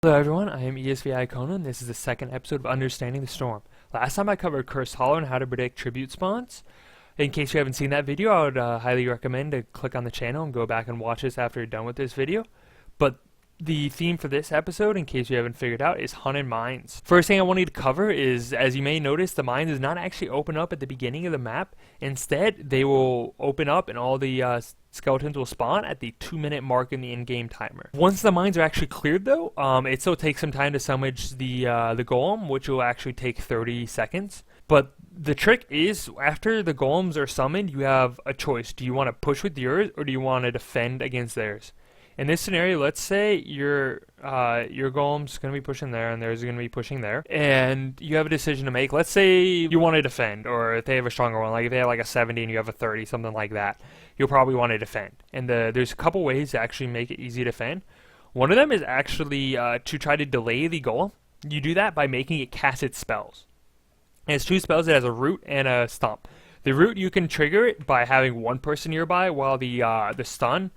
Hello everyone, I am ESV.Iakona, and this is the second episode of Understanding the Storm. Last time I covered Cursed Hollow and how to predict tribute spawns. In case you haven't seen that video, I would highly recommend to click on the channel and go back and watch this after you're done with this video. But the theme for this episode, in case you haven't figured out, is haunted mines. First thing I wanted to cover is, as you may notice, the mines does not actually open up at the beginning of the map. Instead, they will open up and all the skeletons will spawn at the 2-minute mark in the in-game timer. Once the mines are actually cleared though, it still takes some time to summage the golem, which will actually take 30 seconds. But the trick is, after the golems are summoned, you have a choice. Do you want to push with yours, or do you want to defend against theirs? In this scenario, let's say your golem's going to be pushing there and theirs is going to be pushing there, and you have a decision to make. Let's say you want to defend, or if they have a stronger one, like if they have like a 70 and you have a 30, something like that, you'll probably want to defend. And there's a couple ways to actually make it easy to defend. One of them is actually to try to delay the golem. You do that by making it cast its spells. And it's two spells. It has a root and a stomp. The root, you can trigger it by having one person nearby, while the stun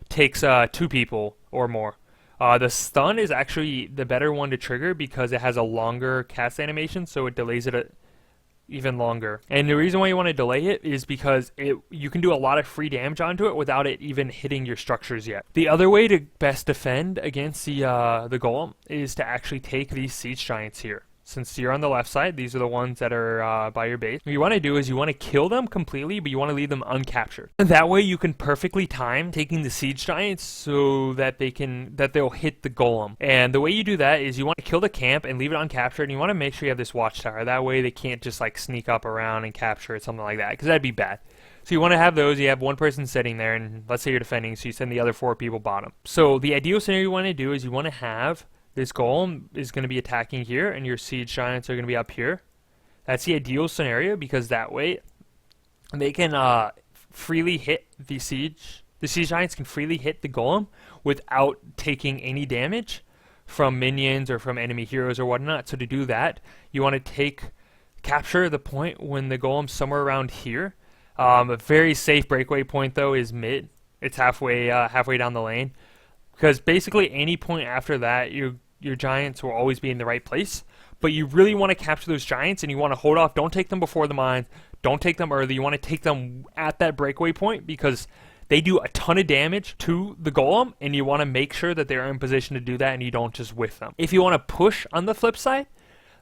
takes 2 people or more. The stun is actually the better one to trigger because it has a longer cast animation, so it delays it even longer. And the reason why you want to delay it is because you can do a lot of free damage onto it without it even hitting your structures yet. The other way to best defend against the golem is to actually take these siege giants here. Since you're on the left side, these are the ones that are by your base. What you want to do is you want to kill them completely, but you want to leave them uncaptured. And that way you can perfectly time taking the siege giants so that they'll hit the golem. And the way you do that is you want to kill the camp and leave it uncaptured, and you want to make sure you have this watchtower. That way they can't just like sneak up around and capture it, something like that, because that'd be bad. So you want to have those. You have one person sitting there, and let's say you're defending, so you send the other 4 people bottom. So the ideal scenario you want to do is you want to have this golem is going to be attacking here, and your siege giants are going to be up here. That's the ideal scenario, because that way they can freely hit the siege. The siege giants can freely hit the golem without taking any damage from minions or from enemy heroes or whatnot. So to do that, you want to capture the point when the golem's somewhere around here. A very safe breakaway point though is mid. It's halfway down the lane, because basically any point after that, your giants will always be in the right place. But you really want to capture those giants, and you want to hold off. Don't take them before the mines. Don't take them early. You want to take them at that breakaway point, because they do a ton of damage to the golem, and you want to make sure that they're in position to do that, and you don't just whiff them. If you want to push on the flip side,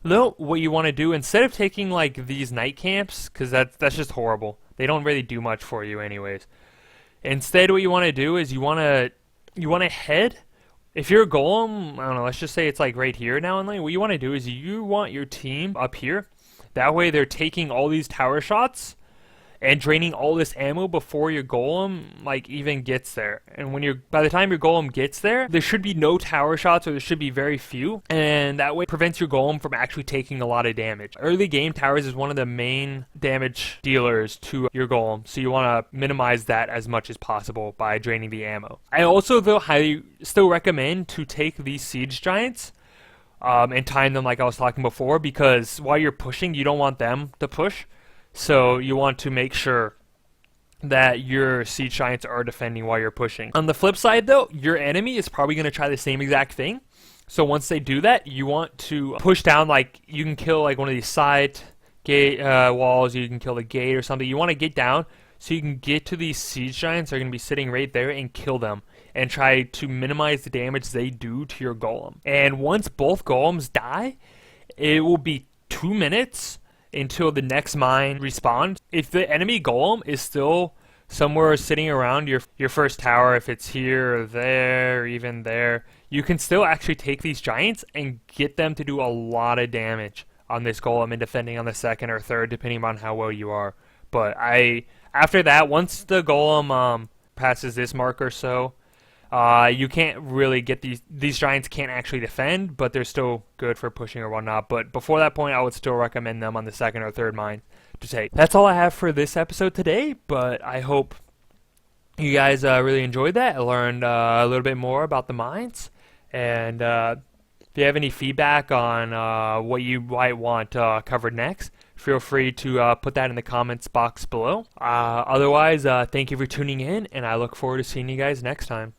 though, what you want to do, instead of taking like these night camps, because that's just horrible. They don't really do much for you anyways. Instead, what you want to do is you want to head. If you're a golem, I don't know, let's just say it's like right here now in lane, what you want to do is you want your team up here. That way they're taking all these tower shots and draining all this ammo before your golem like even gets there. And by the time your golem gets there, there should be no tower shots, or there should be very few, and that way prevents your golem from actually taking a lot of damage. Early game towers is one of the main damage dealers to your golem, so you want to minimize that as much as possible by draining the ammo. I also though highly still recommend to take these siege giants and time them like I was talking before, because while you're pushing, you don't want them to push. So you want to make sure that your siege giants are defending while you're pushing. On the flip side though, your enemy is probably going to try the same exact thing. So once they do that, you want to push down, like you can kill like one of these side gate walls, you can kill the gate or something. You want to get down so you can get to these siege giants that are going to be sitting right there and kill them, and try to minimize the damage they do to your golem. And once both golems die, it will be 2 minutes until the next mine respawns. If the enemy golem is still somewhere sitting around your first tower, if it's here or there or even there, you can still actually take these giants and get them to do a lot of damage on this golem and defending on the second or third, depending on how well you are. But after that, once the golem passes this mark or so, you can't really get these giants can't actually defend, but they're still good for pushing or whatnot. But before that point, I would still recommend them on the second or third mine to take. That's all I have for this episode today, but I hope you guys really enjoyed that. I learned a little bit more about the mines, and if you have any feedback on what you might want covered next, feel free to put that in the comments box below. Otherwise, thank you for tuning in, and I look forward to seeing you guys next time.